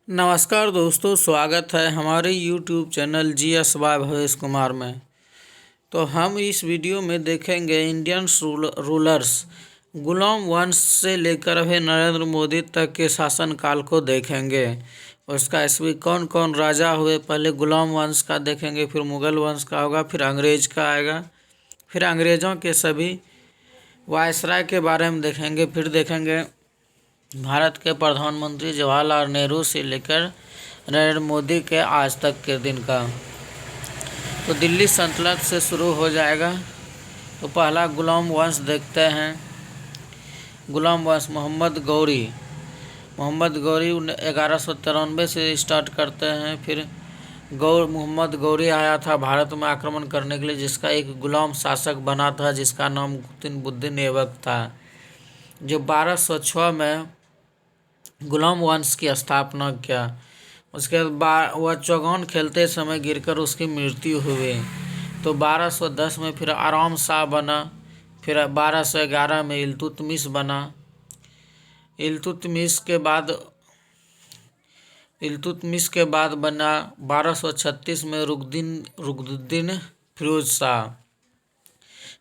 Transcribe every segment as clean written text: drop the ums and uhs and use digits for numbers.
नमस्कार दोस्तों, स्वागत है हमारे YouTube channel GS Bhavesh Kumar में। तो हम इस वीडियो में देखेंगे इंडियन रूलर्स गुलाम वंश से लेकर अभी नरेंद्र मोदी तक के शासनकाल को देखेंगे। उसका इसमें कौन कौन राजा हुए, पहले गुलाम वंश का देखेंगे, फिर मुग़ल वंश का होगा, फिर अंग्रेज का आएगा, फिर अंग्रेज़ों के सभी वायसराय के बारे में देखेंगे, फिर देखेंगे भारत के प्रधानमंत्री जवाहरलाल नेहरू से लेकर नरेंद्र मोदी के आज तक के दिन का। तो दिल्ली सल्तनत से शुरू हो जाएगा। तो पहला गुलाम वंश देखते हैं। गुलाम वंश मोहम्मद गौरी 1193 से स्टार्ट करते हैं। फिर मोहम्मद गौरी आया था भारत में आक्रमण करने के लिए, जिसका एक गुलाम शासक बना था जिसका नाम कुतुबुद्दीन ऐबक था, जो 1206 में गुलाम वंश की स्थापना किया। उसके बाद वह चौगान खेलते समय गिरकर उसकी मृत्यु हुई। तो 1210 में फिर आराम शाह बना। फिर 1211 में इल्तुतमिश बना। इल्तुतमिश के बाद बना 1236 में रुकनुद्दीन फिरोज शाह।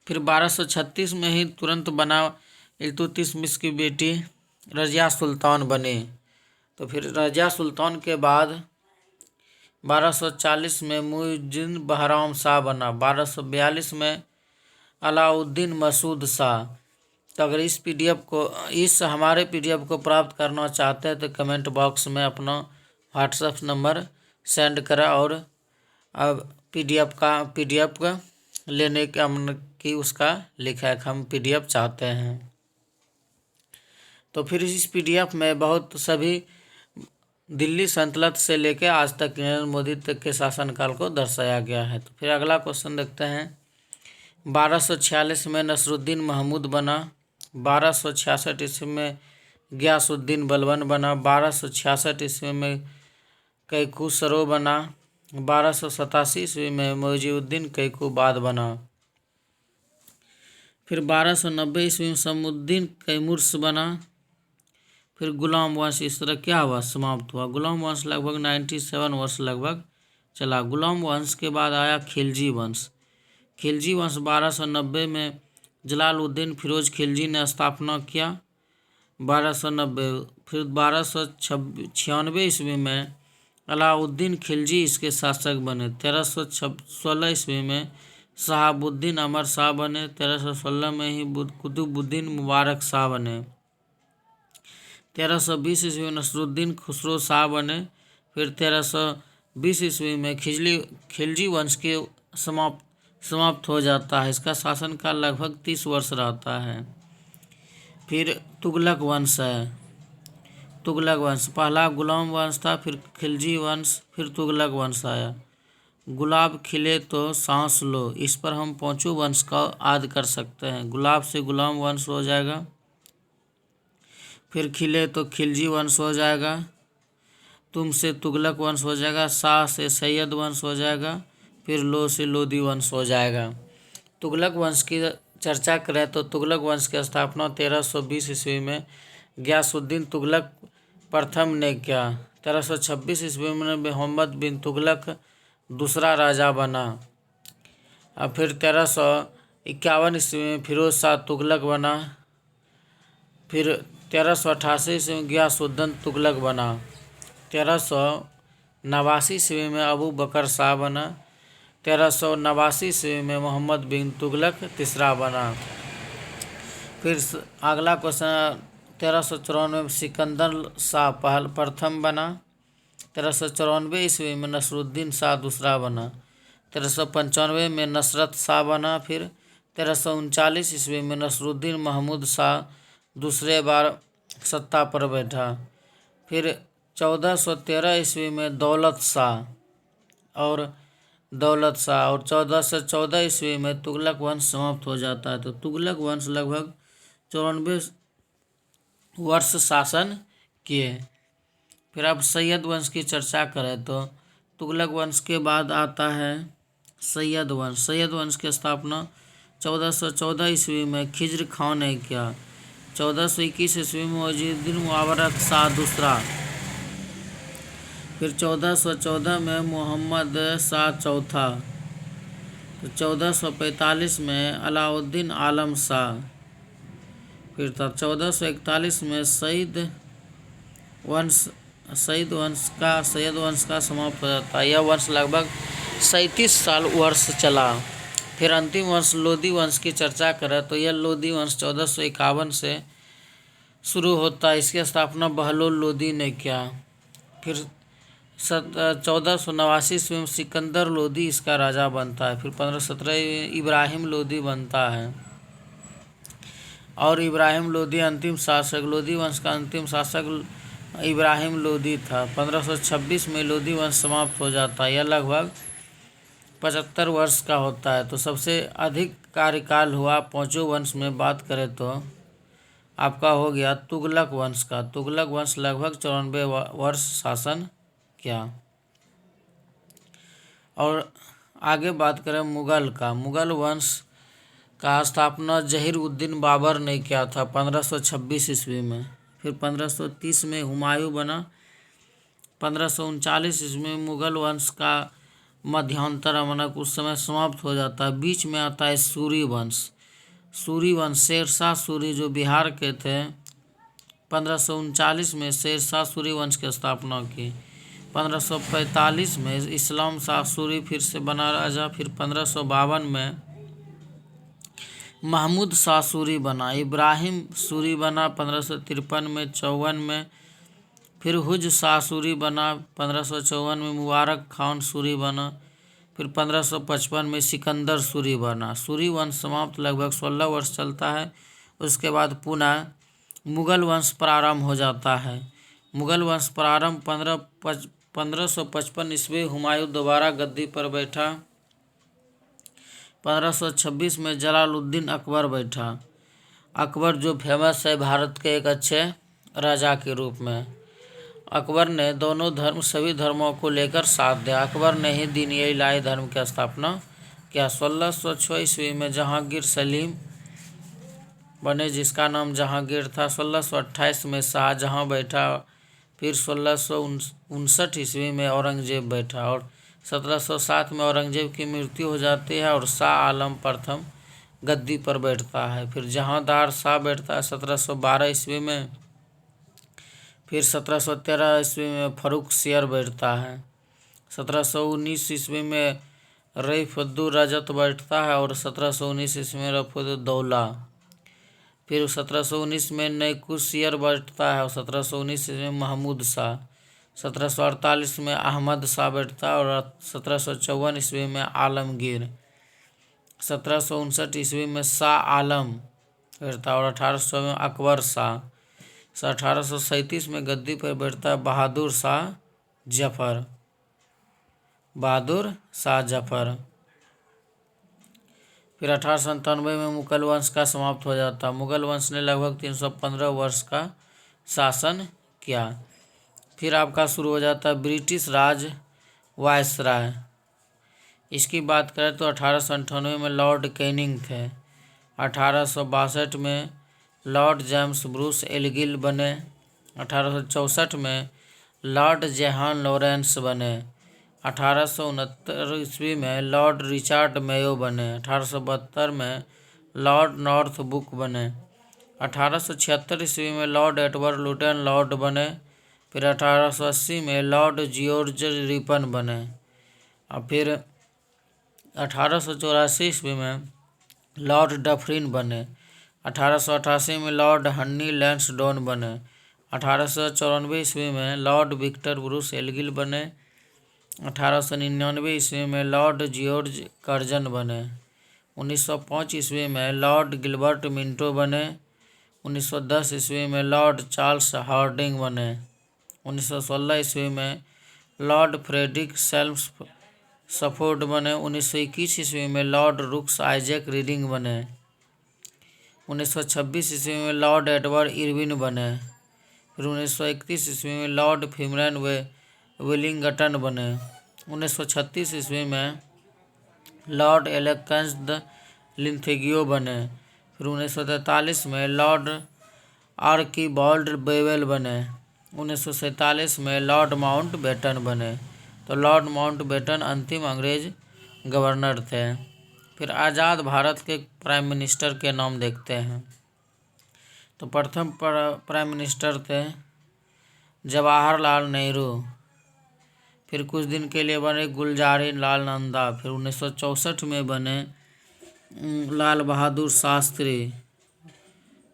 फिर 1236 में ही तुरंत बना इल्तुतमिश की बेटी रज़िया सुल्तान बने। तो फिर रज़िया सुल्तान के बाद 1240 में मुइज़ुद्दीन बहराम शाह बना। 1242 में अलाउद्दीन मसूद शाह। तो अगर इस हमारे PDF को प्राप्त करना चाहते हैं तो कमेंट बॉक्स में अपना व्हाट्सएप नंबर सेंड करें, और अब PDF का लेने का कि उसका लिखा है, हम PDF चाहते हैं। तो फिर इस PDF में बहुत सभी दिल्ली सल्तनत से लेकर आज तक नरेंद्र मोदी तक के शासनकाल को दर्शाया गया है। तो फिर अगला क्वेश्चन देखते हैं। 1246 में नसरुद्दीन महमूद बना। 1266 ईस्वी में गियासुद्दीन बलबन बना। 1266 ईस्वी में कैकूसरो बना। 1287 ईस्वी में मुइज़ुद्दीन कैकूबाद बना। फिर 1290 ईस्वी में शमसुद्दीन कैमुर्स बना। फिर गुलाम वंश इस तरह क्या हुआ, समाप्त हुआ। गुलाम वंश लगभग 97 वर्ष लगभग चला। गुलाम वंश के बाद आया खिलजी वंश। खिलजी वंश 1290 में जलालुद्दीन फिरोज खिलजी ने स्थापना किया। 1290 फिर 1296 ईस्वी में अलाउद्दीन खिलजी इसके शासक बने। 1316 ईस्वी में शहाबुद्दीन अमर शाह बने। 1316 में ही कुतुबुद्दीन मुबारक शाह बने। 1320 ईस्वी में नसरुद्दीन खुसरो शाह बने। फिर 1320 ईस्वी में खिलजी वंश के समाप्त हो जाता है। इसका शासनकाल लगभग 30 वर्ष रहता है। फिर तुगलक वंश है। तुगलक वंश पहला गुलाम वंश था, फिर खिलजी वंश, फिर तुगलक वंश आया। गुलाब खिले तो सांस लो, इस पर हम पांचों वंश का आद कर सकते हैं। गुलाब से गुलाम वंश हो जाएगा, फिर खिले तो खिलजी वंश हो जाएगा, तुम से तुगलक वंश हो जाएगा, शाह से सैयद वंश हो जाएगा, फिर लो से लोदी वंश हो जाएगा। तुगलक वंश की चर्चा करें तो तुगलक वंश की स्थापना 1320 ईस्वी में गियासुद्दीन तुगलक प्रथम ने किया। 1326 ईस्वी में मोहम्मद बिन तुगलक दूसरा राजा बना। और फिर 1351 ईस्वी में फिरोज शाह तुगलक बना। फिर 1388 ईस्वी में गियासुद्दीन तुगलक बना। 1389 ईस्वी में अबू बकर शाह बना। 1389 ईस्वी में मोहम्मद बिन तुगलक तीसरा बना। फिर अगला क्वेश्चन 1394 में सिकंदर शाह प्रथम बना। 1394 ईस्वी में नसरुद्दीन शाह दूसरा बना। 1395 में नसरत शाह बना। फिर 1339 ईस्वी में नसरुद्दीन महमूद शाह दूसरे बार सत्ता पर बैठा। फिर 1413 ईस्वी में दौलत शाह और 1414 ईस्वी में तुगलक वंश समाप्त हो जाता है। तो तुगलक वंश लगभग 94 वर्ष शासन किए। फिर अब सैयद वंश की चर्चा करें तो तुगलक वंश के बाद आता है सैयद वंश। सैयद वंश की स्थापना 1414 ईस्वी में खिज्र खां ने किया। 1421 ईस्वी में मुइज़ुद्दीन मुबारक शाह दूसरा फिर 1414 में मोहम्मद शाह चौथा। तो 1445 में अलाउद्दीन आलम शाह। फिर था 1441 में वंश सईद वंश का समाप्त हो जाता है। यह वंश लगभग 37 साल वर्ष चला। फिर अंतिम वंश लोदी वंश की चर्चा करें तो यह लोदी वंश 1451 से शुरू होता है। इसकी स्थापना बहलोल लोदी ने किया। फिर 1489 ईस्वी में सिकंदर लोदी इसका राजा बनता है। फिर 1517 इब्राहिम लोदी बनता है और इब्राहिम लोदी अंतिम शासक। लोदी वंश का अंतिम शासक इब्राहिम लोदी था। 1526 में लोदी वंश समाप्त हो जाता है। यह लगभग 75 वर्ष का होता है। तो सबसे अधिक कार्यकाल हुआ पांचों वंश में बात करें तो आपका हो गया तुगलक वंश का। तुगलक वंश लगभग 94 वर्ष शासन किया। और आगे बात करें मुगल का। मुगल वंश का स्थापना जहीर-उद-दीन बाबर ने किया था 1526 ईस्वी में। फिर 1530 में हुमायूं बना। 1539 ईस्वी में मुगल वंश का मध्यांतर माना उस समय समाप्त हो जाता है। बीच में आता है सूरी वंश। सूरी वंश शेरशाह सूरी जो बिहार के थे 1539 में शेरशाह सूरी वंश की स्थापना की। 1545 में इस्लाम शाह सूरी फिर से बना राजा। फिर 1552 में महमूद शाह सूरी बना। इब्राहिम सूरी बना 1553 में 54 में। फिर हुज शाह सूरी बना 1554 में। मुबारक खान सूरी बना। फिर 1555 में सिकंदर सूरी बना। सूरी वंश समाप्त लगभग 16 वर्ष चलता है। उसके बाद पुनः मुगल वंश प्रारंभ हो जाता है। मुगल वंश प्रारंभ 1555 ईस्वी हुमायूं दोबारा गद्दी पर बैठा। 1526 में जलालुद्दीन अकबर बैठा। अकबर जो फेमस है भारत के एक अच्छे राजा के रूप में। अकबर ने दोनों धर्म सभी धर्मों को लेकर साथ दिया। अकबर ने ही दीन इलाही धर्म की स्थापना किया। 1606 ईस्वी में जहांगीर सलीम बने जिसका नाम जहांगीर था। 1628 में शाहजहां बैठा। फिर 1659 ईस्वी में औरंगजेब बैठा और 1707 में औरंगजेब की मृत्यु हो जाती है और शाह आलम प्रथम गद्दी पर बैठता है। फिर जहांदार शाह बैठता है 1712 ईस्वी में। फिर 1713 ईस्वी में फर्रुख सियर बैठता है। 1719 ईस्वी में रईफुद्दौला रजत बैठता है और 1719 ईस्वी में रफ़ुद्दौला। फिर 1719 में नैकू सियर बैठता है और 1719 ईस्वी में महमूद शाह। 1748 में अहमद शाह बैठता है और 1754 ईस्वी में आलमगीर। 1759 ईस्वी में शाह आलम बैठता है और 1800 में अकबर शाह। 1837 में गद्दी पर बैठता है बहादुर शाह जफर। फिर 1897 में मुगल वंश का समाप्त हो जाता। मुगल वंश ने लगभग 315 वर्ष का शासन किया। फिर आपका शुरू हो जाता है ब्रिटिश राज वायसराय। इसकी बात करें तो 1898 में लॉर्ड कैनिंग थे। 1862 में लॉर्ड जेम्स ब्रूस एलगिल बने। 1864 में लॉर्ड जेहान लॉरेंस बने। 1869 ईस्वी में लॉर्ड रिचर्ड मेयो बने। 1872 में लॉर्ड नॉर्थब्रुक बने। 1876 ईस्वी में लॉर्ड एडवर्ड लुटन लॉर्ड बने। फिर 1880 में लॉर्ड जॉर्ज रिपन बने और फिर 1884 ईस्वी में लॉर्ड डफरिन बने। 1888 में लॉर्ड हन्नी लैंसडौन बने। 1894 ईस्वी में लॉर्ड विक्टर ब्रूस एलगिल बने। 1899 ईस्वी में लॉर्ड जॉर्ज कर्जन बने। 1905 ईस्वी में लॉर्ड गिलबर्ट मिंटो बने। 1910 ईस्वी में लॉर्ड चार्ल्स हार्डिंग बने। 1916 ईस्वी में लॉर्ड फ्रेडरिक सेल्मसफोर्ड बने। 1921 ईस्वी में लॉर्ड रुक्स आइजैक रीडिंग बने। 1926 ईस्वी में लॉर्ड एडवर्ड इरविन बने। फिर 1931 ईस्वी में लॉर्ड फिमरन वेलिंगटन बने। 1936 ईस्वी में लॉर्ड एलेक्स द लिंथेगियो बने। फिर 1943 में लॉर्ड आर्कीबाल्ड बेवेल बने। 1947 में लॉर्ड माउंटबेटन बने। तो लॉर्ड माउंटबेटन अंतिम अंग्रेज गवर्नर थे। फिर आज़ाद भारत के प्राइम मिनिस्टर के नाम देखते हैं। तो प्रथम प्राइम मिनिस्टर थे जवाहरलाल नेहरू। फिर कुछ दिन के लिए बने गुलजारी लाल नंदा। फिर 1964 में बने लाल बहादुर शास्त्री।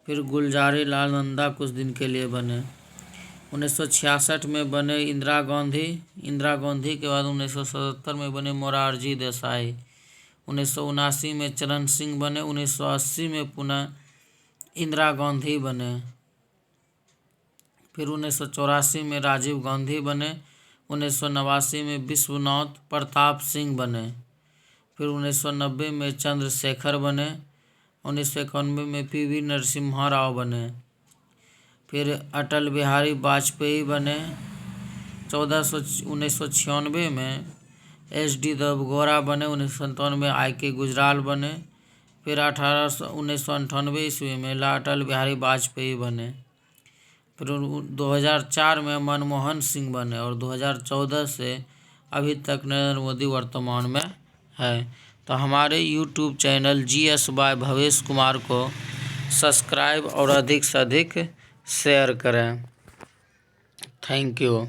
फिर गुलजारी लाल नंदा कुछ दिन के लिए बने। 1966 में बने इंदिरा गांधी। इंदिरा गांधी के बाद 1977 में बने मोरारजी देसाई। 1979 में चरण सिंह बने। 1980 में पुनः इंदिरा गांधी बने। फिर 1984 में राजीव गांधी बने। 1989 में विश्वनाथ प्रताप सिंह बने। फिर 1990 में चंद्रशेखर बने। 1991 में PV नरसिम्हा राव बने। फिर अटल बिहारी वाजपेयी बने। 1996 में SD देवगौड़ा बने। 1997 में IK गुजराल बने। फिर 1998 ईस्वी में अटल बिहारी वाजपेयी बने। फिर 2004 में मनमोहन सिंह बने और 2014 से अभी तक नरेंद्र मोदी वर्तमान में है। तो हमारे YouTube channel GS by Bhavesh Kumar को सब्सक्राइब और अधिक से अधिक शेयर करें। Thank you.